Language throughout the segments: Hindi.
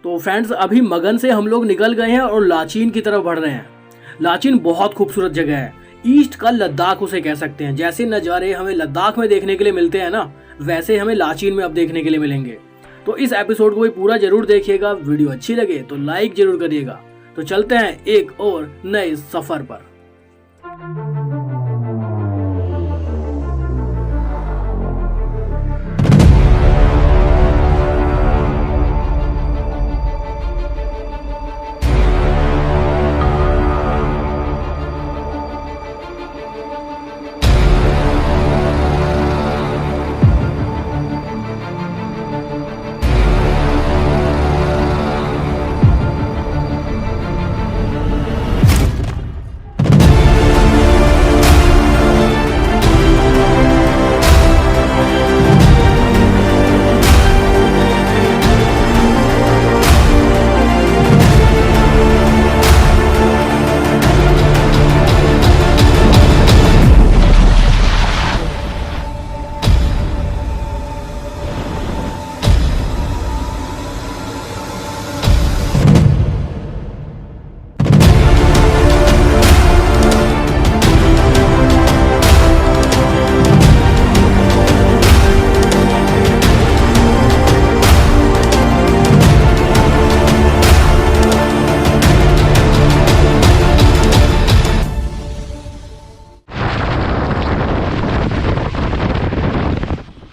तो फ्रेंड्स अभी मगन से हम लोग निकल गए हैं और लाचीन की तरफ बढ़ रहे हैं। लाचीन बहुत खूबसूरत जगह है, ईस्ट का लद्दाख उसे कह सकते हैं। जैसे नज़ारे हमें लद्दाख में देखने के लिए मिलते हैं ना, वैसे हमें लाचीन में अब देखने के लिए मिलेंगे। तो इस एपिसोड को भी पूरा जरूर देखिएगा, वीडियो अच्छी लगे तो लाइक जरूर करिएगा। तो चलते हैं एक और नए सफर पर।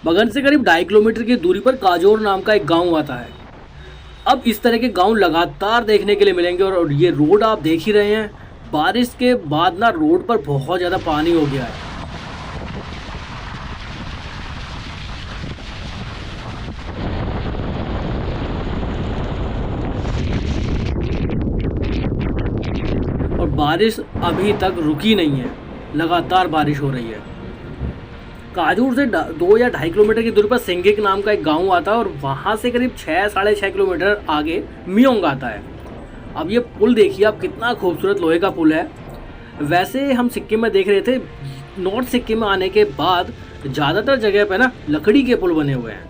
मगन से करीब 2.5 किलोमीटर की दूरी पर काजोर नाम का एक गांव आता है। अब इस तरह के गांव लगातार देखने के लिए मिलेंगे और ये रोड आप देख ही रहे हैं। बारिश के बाद ना रोड पर बहुत ज़्यादा पानी हो गया है। और बारिश अभी तक रुकी नहीं है, लगातार बारिश हो रही है। काजूर से 2 या 2.5 किलोमीटर की दूरी पर सिंगिक नाम का एक गांव आता है और वहाँ से करीब 6-6.5 किलोमीटर आगे मियोंग आता है। अब ये पुल देखिए आप, कितना खूबसूरत लोहे का पुल है। वैसे हम सिक्किम में देख रहे थे, नॉर्थ सिक्किम में आने के बाद ज़्यादातर जगह पे ना लकड़ी के पुल बने हुए हैं।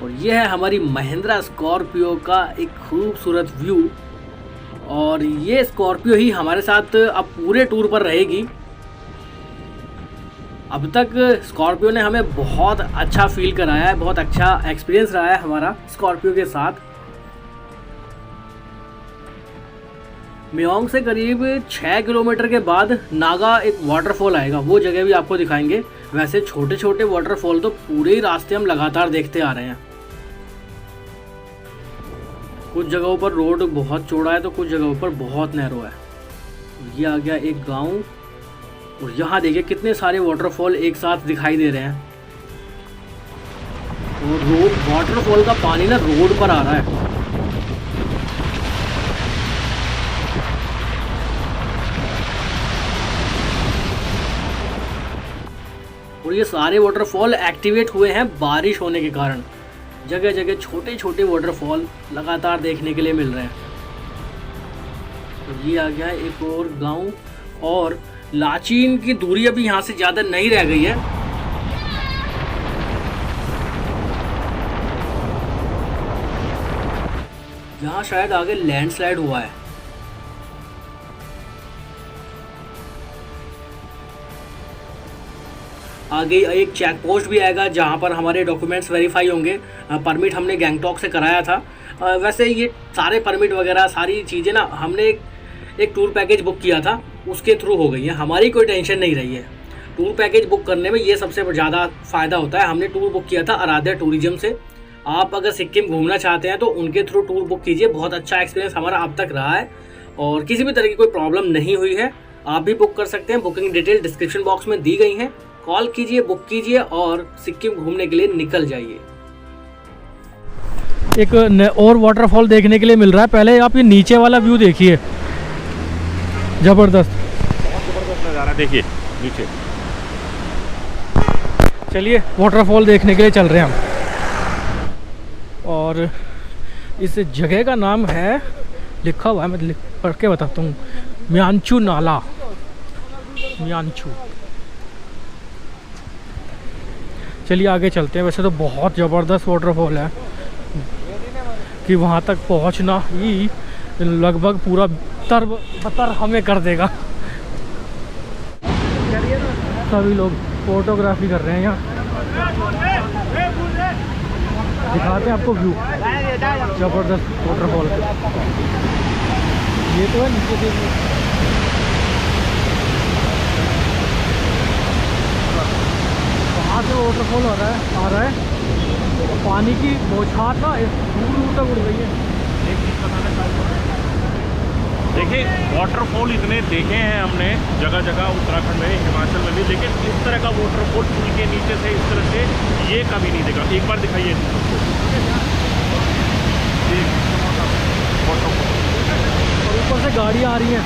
और ये है हमारी महिंद्रा स्कॉर्पियो का एक खूबसूरत व्यू। और ये स्कॉर्पियो ही हमारे साथ अब पूरे टूर पर रहेगी। अब तक स्कॉर्पियो ने हमें बहुत अच्छा फील कराया है, बहुत अच्छा एक्सपीरियंस रहा है हमारा स्कॉर्पियो के साथ। मियोंग से करीब 6 किलोमीटर के बाद नागा एक वाटरफॉल आएगा, वो जगह भी आपको दिखाएंगे। वैसे छोटे छोटे वाटरफॉल तो पूरे ही रास्ते हम लगातार देखते आ रहे हैं। कुछ जगहों पर रोड बहुत चौड़ा है तो कुछ जगहों पर बहुत नैरो है। ये आ गया एक गाँव और यहाँ देखिए कितने सारे वाटरफॉल एक साथ दिखाई दे रहे हैं। और वाटरफॉल का पानी ना रोड पर आ रहा है। और ये सारे वाटरफॉल एक्टिवेट हुए हैं बारिश होने के कारण। जगह जगह छोटे छोटे वाटरफॉल लगातार देखने के लिए मिल रहे हैं। तो ये आ गया एक और गांव और लाचीन की दूरी अभी यहाँ से ज़्यादा नहीं रह गई है। यहाँ शायद आगे लैंडस्लाइड हुआ है। आगे एक चेक पोस्ट भी आएगा जहाँ पर हमारे डॉक्यूमेंट्स वेरीफाई होंगे। परमिट हमने गैंगटॉक से कराया था। वैसे ये सारे परमिट वगैरह सारी चीज़ें ना हमने एक टूर पैकेज बुक किया था, उसके थ्रू हो गई है। हमारी कोई टेंशन नहीं रही है। टूर पैकेज बुक करने में ये सबसे ज़्यादा फ़ायदा होता है। हमने टूर बुक किया था आराध्या टूरिज्म से। आप अगर सिक्किम घूमना चाहते हैं तो उनके थ्रू टूर बुक कीजिए। बहुत अच्छा एक्सपीरियंस हमारा अब तक रहा है और किसी भी तरह की कोई प्रॉब्लम नहीं हुई है। आप भी बुक कर सकते हैं। बुकिंग डिटेल डिस्क्रिप्शन बॉक्स में दी गई हैं। कॉल कीजिए, बुक कीजिए और सिक्किम घूमने के लिए निकल जाइए। एक और वाटरफॉल देखने के लिए मिल रहा है। पहले आप ये नीचे वाला व्यू देखिए, जबरदस्त, बहुत जबरदस्त नज़ारा। देखिए नीचे। चलिए वाटरफॉल देखने के लिए चल रहे हैं हम। और इस जगह का नाम है, लिखा हुआ है, मैं पढ़ के बताता हूँ, म्यांचू नाला, म्यांचू। चलिए आगे चलते हैं। वैसे तो बहुत ज़बरदस्त वाटरफॉल है, कि वहाँ तक पहुँचना ही लगभग पूरा तर हमें कर देगा। सभी लोग फोटोग्राफी कर रहे हैं यहाँ। दिखाते हैं आपको व्यू, ज़बरदस्त वाटरफॉल। ये तो है नीचे देखिए, वहाँ से वाटरफॉल आ रहा है। पानी की बौछार ना दूर दूर तक उड़ रही है। एक चीज़ बताना चाहूँगा, देखिए वाटरफॉल इतने देखे हैं हमने जगह जगह, उत्तराखंड में, हिमाचल में भी, लेकिन इस तरह का वाटरफॉल पुल के नीचे से इस तरह से ये कभी नहीं देखा। एक बार दिखाइए वाटरफॉल, और ऊपर से गाड़ियाँ आ रही हैं।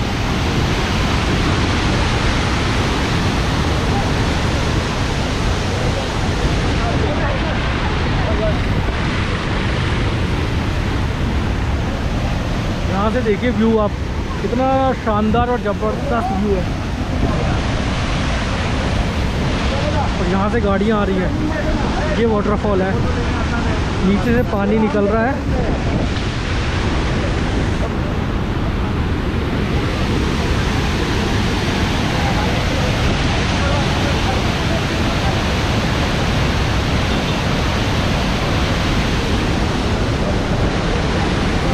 यहाँ से देखिए व्यू आप, कितना शानदार और ज़बरदस्त व्यू है। और यहाँ से गाड़ियाँ आ रही है। ये वाटरफॉल है, नीचे से पानी निकल रहा है।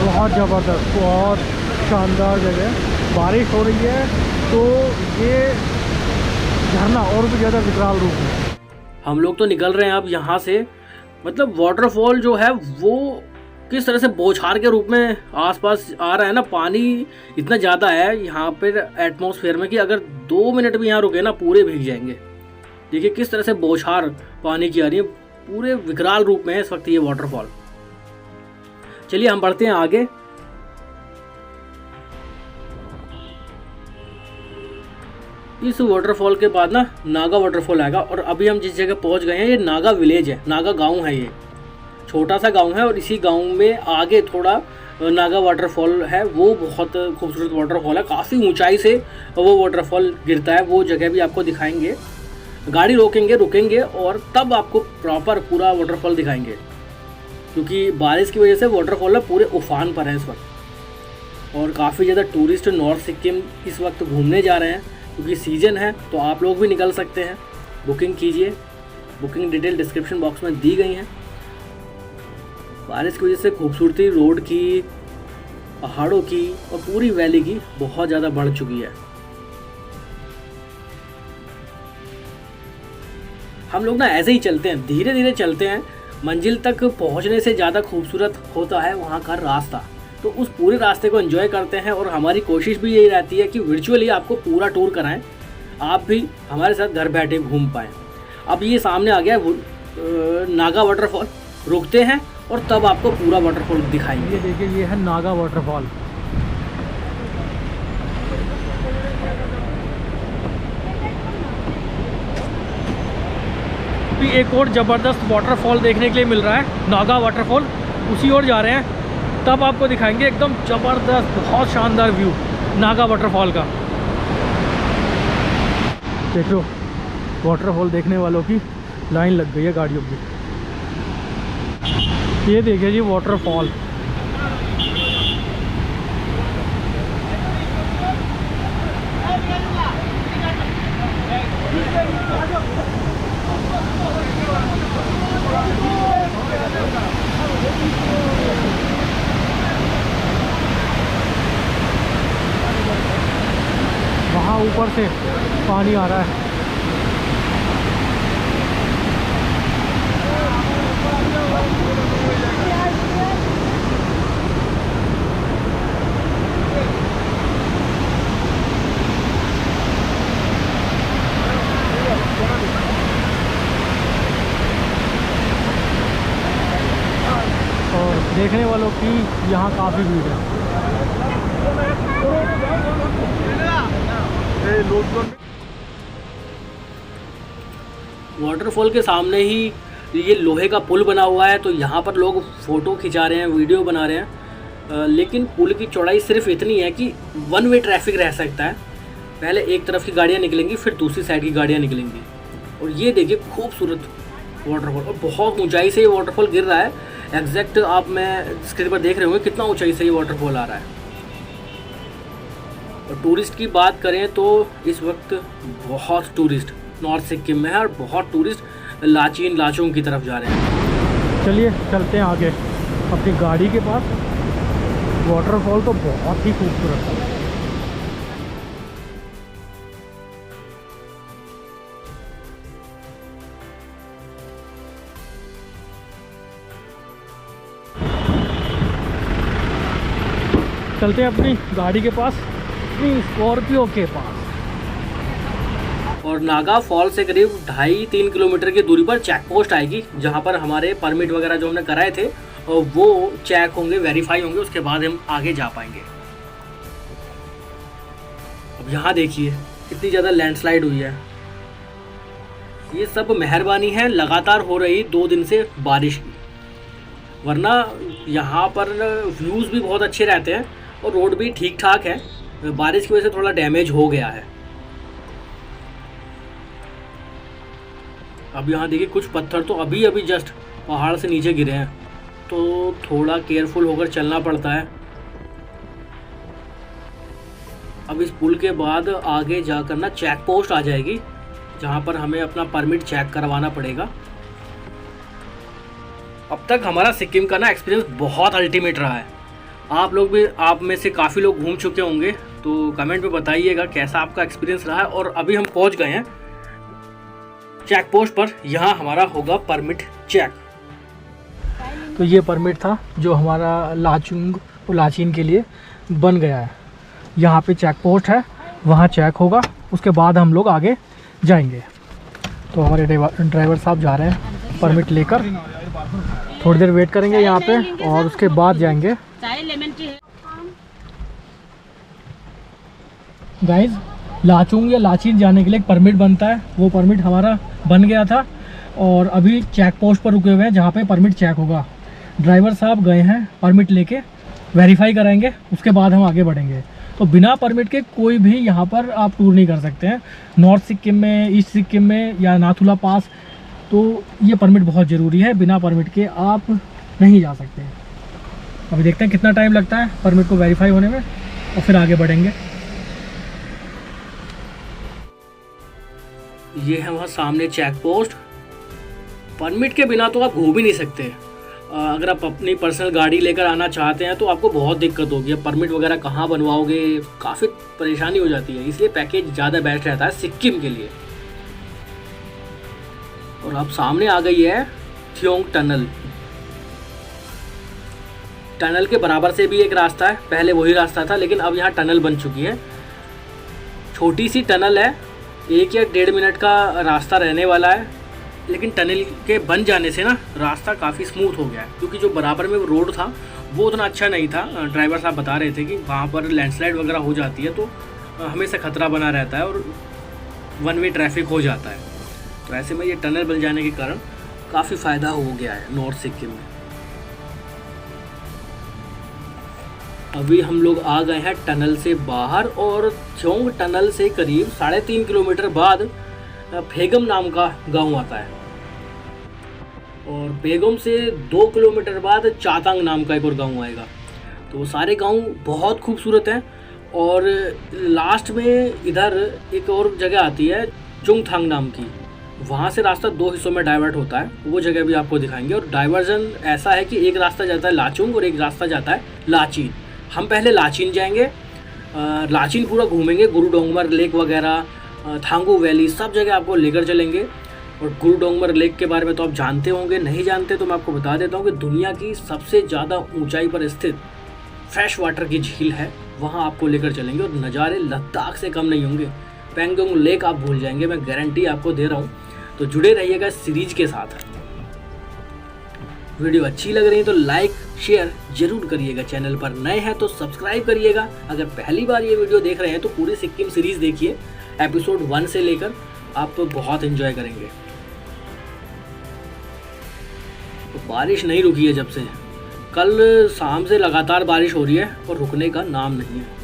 बहुत ज़बरदस्त, बहुत शानदार जगह। बारिश हो रही है तो ये झरना और भी ज़्यादा विकराल रूप है। हम लोग तो निकल रहे हैं अब यहाँ से। मतलब वाटरफॉल जो है वो किस तरह से बौछार के रूप में आसपास आ रहा है ना। पानी इतना ज़्यादा है यहाँ पे एटमॉस्फेयर में कि अगर 2 मिनट भी यहाँ रुके ना पूरे भीग जाएंगे। देखिए किस तरह से बौछार पानी की आ रही है, पूरे विकराल रूप में है इस वक्त ये वाटरफॉल। चलिए हम बढ़ते हैं आगे। इस वाटरफॉल के बाद ना नागा वाटरफॉल आएगा, और अभी हम जिस जगह पहुंच गए हैं ये नागा विलेज है, नागा गांव है। ये छोटा सा गांव है और इसी गांव में आगे थोड़ा नागा वाटरफॉल है। वो बहुत खूबसूरत वाटरफॉल है, काफ़ी ऊंचाई से वो वाटरफॉल गिरता है। वो जगह भी आपको दिखाएंगे, गाड़ी रुकेंगे और तब आपको प्रॉपर पूरा वाटरफॉल दिखाएंगे, क्योंकि बारिश की वजह से वाटरफॉल है पूरे उफान पर है इस वक्त। और काफ़ी ज़्यादा टूरिस्ट नॉर्थ सिक्किम इस वक्त घूमने जा रहे हैं, क्योंकि सीज़न है तो आप लोग भी निकल सकते हैं। बुकिंग कीजिए, बुकिंग डिटेल डिस्क्रिप्शन बॉक्स में दी गई हैं। बारिश की वजह से खूबसूरती रोड की, पहाड़ों की और पूरी वैली की बहुत ज़्यादा बढ़ चुकी है। हम लोग ना ऐसे ही चलते हैं, धीरे धीरे चलते हैं। मंजिल तक पहुंचने से ज़्यादा खूबसूरत होता है वहाँ का रास्ता, तो उस पूरे रास्ते को एंजॉय करते हैं। और हमारी कोशिश भी यही रहती है कि वर्चुअली आपको पूरा टूर कराएं, आप भी हमारे साथ घर बैठे घूम पाएँ। अब ये सामने आ गया नागा वाटरफॉल, रुकते हैं और तब आपको पूरा वाटरफॉल दिखाएंगे। ये देखिए, ये है नागा वाटरफॉल। भी एक और ज़बरदस्त वाटरफॉल देखने के लिए मिल रहा है, नागा वाटरफॉल। उसी ओर जा रहे हैं, तब आपको दिखाएंगे एकदम ज़बरदस्त, बहुत शानदार व्यू नागा वाटरफॉल का। देख लो, वाटरफॉल देखने वालों की लाइन लग गई है गाड़ियों की। ये देखिए जी वाटरफॉल। वहाँ ऊपर से पानी आ रहा है। और देखने वालों की यहाँ काफ़ी भीड़ है। वाटरफॉल के सामने ही ये लोहे का पुल बना हुआ है, तो यहाँ पर लोग फ़ोटो खिंचा रहे हैं, वीडियो बना रहे हैं। लेकिन पुल की चौड़ाई सिर्फ इतनी है कि 1 वे ट्रैफिक रह सकता है। पहले एक तरफ की गाड़ियाँ निकलेंगी, फिर दूसरी साइड की गाड़ियाँ निकलेंगी। और ये देखिए खूबसूरत वाटरफॉल, और बहुत ऊंचाई से ये वाटरफॉल गिर रहा है। एग्जैक्ट आप मैं स्क्रीन पर देख रहे होंगे कितना ऊंचाई से ये वाटरफॉल आ रहा है। और टूरिस्ट की बात करें तो इस वक्त बहुत टूरिस्ट नॉर्थ सिक्किम में है और बहुत टूरिस्ट लाचीन लाचोंग की तरफ जा रहे हैं। चलिए चलते हैं आगे अपनी गाड़ी के पास। वाटरफॉल तो बहुत ही खूबसूरत है। चलते हैं अपनी गाड़ी के पास, अपनी स्कॉर्पियो के पास। और नागा फॉल से करीब 2.5-3 किलोमीटर की दूरी पर चेक पोस्ट आएगी, जहाँ पर हमारे परमिट वगैरह जो हमने कराए थे और वो चेक होंगे, वेरीफाई होंगे, उसके बाद हम आगे जा पाएंगे। अब यहाँ देखिए कितनी ज़्यादा लैंडस्लाइड हुई है। ये सब मेहरबानी है लगातार हो रही 2 दिन से बारिश की, वरना यहाँ पर व्यूज़ भी बहुत अच्छे रहते हैं और रोड भी ठीक ठाक है। बारिश की वजह से थोड़ा डैमेज हो गया है। अब यहाँ देखिए कुछ पत्थर तो अभी अभी जस्ट पहाड़ से नीचे गिरे हैं, तो थोड़ा केयरफुल होकर चलना पड़ता है। अब इस पुल के बाद आगे जाकर ना चेक पोस्ट आ जाएगी, जहाँ पर हमें अपना परमिट चेक करवाना पड़ेगा। अब तक हमारा सिक्किम का ना एक्सपीरियंस बहुत अल्टीमेट रहा है। आप लोग भी, आप में से काफ़ी लोग घूम चुके होंगे, तो कमेंट में बताइएगा कैसा आपका एक्सपीरियंस रहा है। और अभी हम पहुंच गए हैं चेक पोस्ट पर, यहाँ हमारा होगा परमिट चेक। तो ये परमिट था जो हमारा लाचुंग और लाचीन के लिए बन गया है। यहाँ पे चेक पोस्ट है, वहाँ चेक होगा, उसके बाद हम लोग आगे जाएंगे। तो हमारे ड्राइवर साहब जा रहे हैं परमिट लेकर, थोड़ी देर वेट करेंगे यहाँ पे और उसके बाद जाएंगे। गाइज, लाचुंग या लाचीन जाने के लिए एक परमिट बनता है, वो परमिट हमारा बन गया था और अभी चेक पोस्ट पर रुके हुए हैं जहाँ पे परमिट चेक होगा। ड्राइवर साहब गए हैं परमिट लेके, वेरीफाई कराएंगे, उसके बाद हम आगे बढ़ेंगे। तो बिना परमिट के कोई भी यहाँ पर आप टूर नहीं कर सकते हैं, नॉर्थ सिक्किम में, ईस्ट सिक्किम में या नाथुला पास। तो ये परमिट बहुत ज़रूरी है, बिना परमिट के आप नहीं जा सकते। अभी देखते हैं कितना टाइम लगता है परमिट को वेरीफाई होने में और फिर आगे बढ़ेंगे। ये है वहाँ सामने चेक पोस्ट। परमिट के बिना तो आप घूम ही नहीं सकते। अगर आप अपनी पर्सनल गाड़ी लेकर आना चाहते हैं तो आपको बहुत दिक्कत होगी। अब परमिट वगैरह कहाँ बनवाओगे, काफ़ी परेशानी हो जाती है, इसलिए पैकेज ज़्यादा बेस्ट रहता है सिक्किम के लिए। और अब सामने आ गई है थियोंग टनल। टनल के बराबर से भी एक रास्ता है, पहले वही रास्ता था लेकिन अब यहाँ टनल बन चुकी है। छोटी सी टनल है, 1 या 1.5 मिनट का रास्ता रहने वाला है, लेकिन टनल के बन जाने से ना रास्ता काफ़ी स्मूथ हो गया है, क्योंकि जो बराबर में रोड था वो उतना अच्छा नहीं था। ड्राइवर साहब बता रहे थे कि वहाँ पर लैंडस्लाइड वगैरह हो जाती है तो हमेशा खतरा बना रहता है और 1 वे ट्रैफिक हो जाता है। तो ऐसे में ये टनल बन जाने के कारण काफ़ी फ़ायदा हो गया है नॉर्थ सिक्किम में। अभी हम लोग आ गए हैं टनल से बाहर और थियोंग टनल से करीब 3.5 किलोमीटर बाद फेगम नाम का गांव आता है और फेगम से 2 किलोमीटर बाद चातांग नाम का एक और गांव आएगा। तो सारे गांव बहुत खूबसूरत हैं और लास्ट में इधर एक और जगह आती है चुंगथांग नाम की, वहाँ से रास्ता 2 हिस्सों में डाइवर्ट होता है, वो जगह भी आपको दिखाएंगे। और डाइवर्जन ऐसा है कि एक रास्ता जाता है लाचुंग और एक रास्ता जाता है लाचीन। हम पहले लाचीन जाएंगे, लाचीन पूरा घूमेंगे, गुरु डोंगमर लेक वगैरह, थांगू वैली, सब जगह आपको लेकर चलेंगे। और गुरु डोंगमर लेक के बारे में तो आप जानते होंगे, नहीं जानते तो मैं आपको बता देता हूँ कि दुनिया की सबसे ज़्यादा ऊंचाई पर स्थित फ्रेश वाटर की झील है, वहाँ आपको लेकर चलेंगे और नज़ारे लद्दाख से कम नहीं होंगे। पेंगोंग लेक आप भूल जाएंगे, मैं गारंटी आपको दे रहा हूँ। तो जुड़े रहिएगा सीरीज के साथ। वीडियो अच्छी लग रही है तो लाइक शेयर जरूर करिएगा, चैनल पर नए हैं तो सब्सक्राइब करिएगा। अगर पहली बार ये वीडियो देख रहे हैं तो पूरी सिक्किम सीरीज देखिए, एपिसोड 1 से लेकर, आप तो बहुत एंजॉय करेंगे। तो बारिश नहीं रुकी है जब से, कल शाम से लगातार बारिश हो रही है और रुकने का नाम नहीं है।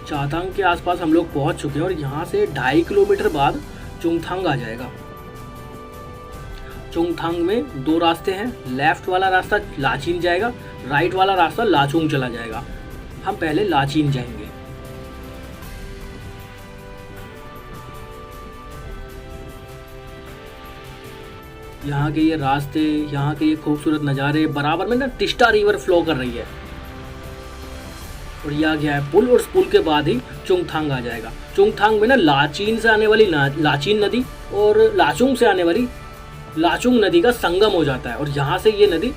चातांग के आसपास हम लोग पहुंच चुके हैं और यहाँ से 2.5 किलोमीटर बाद चुंगथांग आ जाएगा। चुंगथांग में 2 रास्ते हैं। लेफ्ट वाला रास्ता लाचीन जाएगा, राइट वाला रास्ता लाचुंग चला जाएगा। हम पहले लाचीन जाएंगे। यहाँ के ये रास्ते, यहाँ के ये खूबसूरत नज़ारे, बराबर में ना टिस्टा रिवर फ्लो कर रही है और ये आ गया है पुल, और इस पुल के बाद ही चुंगथांग आ जाएगा। चुंगथांग में ना लाचीन से आने वाली लाचीन नदी और लाचुंग से आने वाली लाचुंग नदी का संगम हो जाता है और यहाँ से ये नदी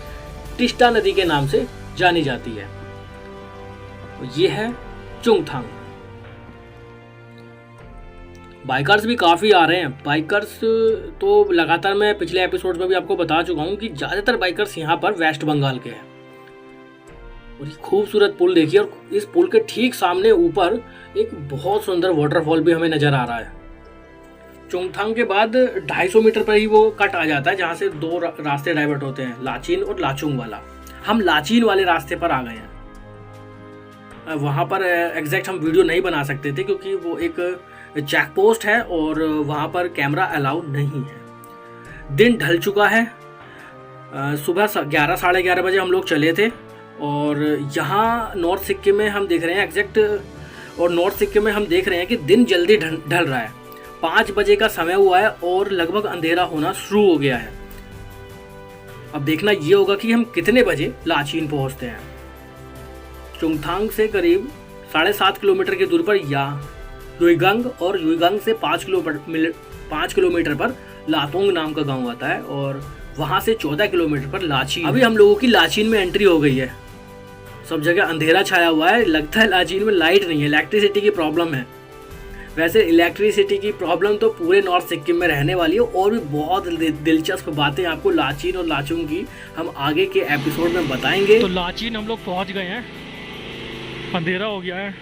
टिस्टा नदी के नाम से जानी जाती है। ये है चुंगथांग। बाइकर्स भी काफ़ी आ रहे हैं। बाइकर्स तो लगातार मैं पिछले एपिसोड में भी आपको बता चुका हूँ कि ज़्यादातर बाइकर्स यहाँ पर वेस्ट बंगाल के हैं। और ये खूबसूरत पुल देखिए, और इस पुल के ठीक सामने ऊपर एक बहुत सुंदर वाटरफॉल भी हमें नज़र आ रहा है। चुंगथांग के बाद 250 मीटर पर ही वो कट आ जाता है, जहाँ से 2 रास्ते डाइवर्ट होते हैं, लाचीन और लाचुंग वाला। हम लाचीन वाले रास्ते पर आ गए हैं। वहाँ पर एग्जैक्ट हम वीडियो नहीं बना सकते थे क्योंकि वो एक चेक पोस्ट है और वहाँ पर कैमरा अलाउ नहीं है। दिन ढल चुका है। सुबह 11 साढ़े 11 बजे हम लोग चले थे और यहाँ नॉर्थ सिक्किम में हम देख रहे हैं एग्जैक्ट, और नॉर्थ सिक्किम में हम देख रहे हैं कि दिन जल्दी ढल रहा है। 5 बजे का समय हुआ है और लगभग अंधेरा होना शुरू हो गया है। अब देखना ये होगा कि हम कितने बजे लाचीन पहुँचते हैं। चुंगथांग से करीब 7.5 किलोमीटर की दूरी पर युइगंग, और युइगंग से 5 किलोमीटर पर लातोंग नाम का गांव आता है और वहां से 14 किलोमीटर पर लाचीन। अभी हम लोगों की लाचीन में एंट्री हो गई है। सब जगह अंधेरा छाया हुआ है, लगता है लाचीन में लाइट नहीं है, इलेक्ट्रिसिटी की प्रॉब्लम है। वैसे इलेक्ट्रिसिटी की प्रॉब्लम तो पूरे नॉर्थ सिक्किम में रहने वाली है और भी बहुत दिलचस्प बातें आपको लाचीन और लाचुंग की हम आगे के एपिसोड में बताएंगे। तो लाचीन हम लोग पहुँच गए हैं। अंधेरा हो गया है।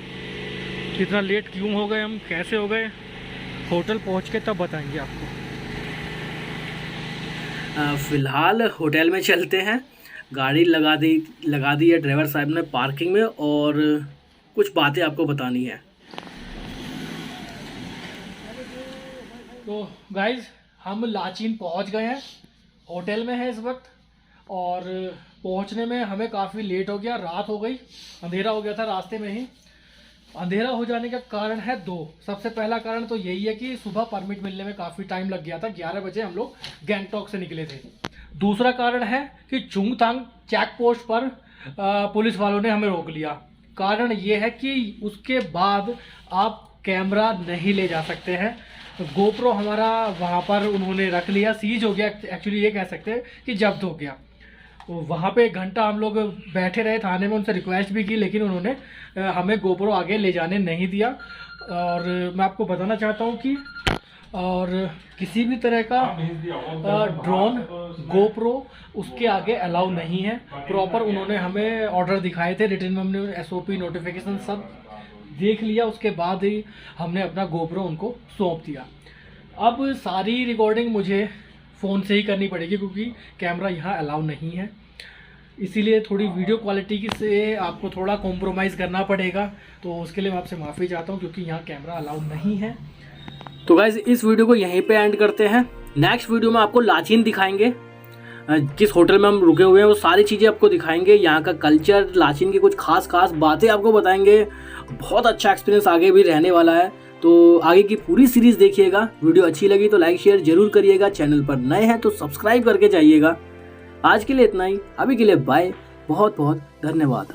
इतना लेट क्यों हो गए हम, कैसे हो गए, होटल पहुंच के तब बताएंगे आपको। फ़िलहाल होटल में चलते हैं। गाड़ी लगा दी है ड्राइवर साहब ने पार्किंग में, और कुछ बातें आपको बतानी है। तो गाइज हम लाचीन पहुंच गए हैं, होटल में है इस वक्त, और पहुंचने में हमें काफ़ी लेट हो गया, रात हो गई, अंधेरा हो गया था रास्ते में ही। अंधेरा हो जाने का कारण है 2। सबसे पहला कारण तो यही है कि सुबह परमिट मिलने में काफ़ी टाइम लग गया था। 11 बजे हम लोग गैंगटॉक से निकले थे। दूसरा कारण है कि चुंगथांग चेक पोस्ट पर पुलिस वालों ने हमें रोक लिया। कारण ये है कि उसके बाद आप कैमरा नहीं ले जा सकते हैं। गोप्रो हमारा वहाँ पर उन्होंने रख लिया, सीज हो गया, एक्चुअली ये कह सकते हैं कि जब्त हो गया। वहाँ पे 1 घंटा हम लोग बैठे रहे थाने में, उनसे रिक्वेस्ट भी की, लेकिन उन्होंने हमें गोप्रो आगे ले जाने नहीं दिया। और मैं आपको बताना चाहता हूँ कि और किसी भी तरह का ड्रोन, गोप्रो उसके आगे अलाउ नहीं है। प्रॉपर उन्होंने हमें ऑर्डर दिखाए थे, रिटर्न में हमने SOP नोटिफिकेशन सब देख लिया, उसके बाद ही हमने अपना गोप्रो उनको सौंप दिया। अब सारी रिकॉर्डिंग मुझे फ़ोन से ही करनी पड़ेगी क्योंकि कैमरा यहाँ अलाउ नहीं है, इसीलिए थोड़ी वीडियो क्वालिटी से आपको थोड़ा कॉम्प्रोमाइज़ करना पड़ेगा। तो उसके लिए मैं आपसे माफ़ी चाहता हूँ क्योंकि यहाँ कैमरा अलाउ नहीं है। तो गाइज इस वीडियो को यहीं पे एंड करते हैं। नेक्स्ट वीडियो में आपको लाचीन दिखाएंगे, किस होटल में हम रुके हुए हैं वो सारी चीज़ें आपको दिखाएंगे, यहाँ का कल्चर, लाचीन की कुछ खास बातें आपको बताएंगे। बहुत अच्छा एक्सपीरियंस आगे भी रहने वाला है, तो आगे की पूरी सीरीज़ देखिएगा। वीडियो अच्छी लगी तो लाइक शेयर जरूर करिएगा, चैनल पर नए हैं तो सब्सक्राइब करके जाइएगा। आज के लिए इतना ही, अभी के लिए बाय, बहुत बहुत धन्यवाद।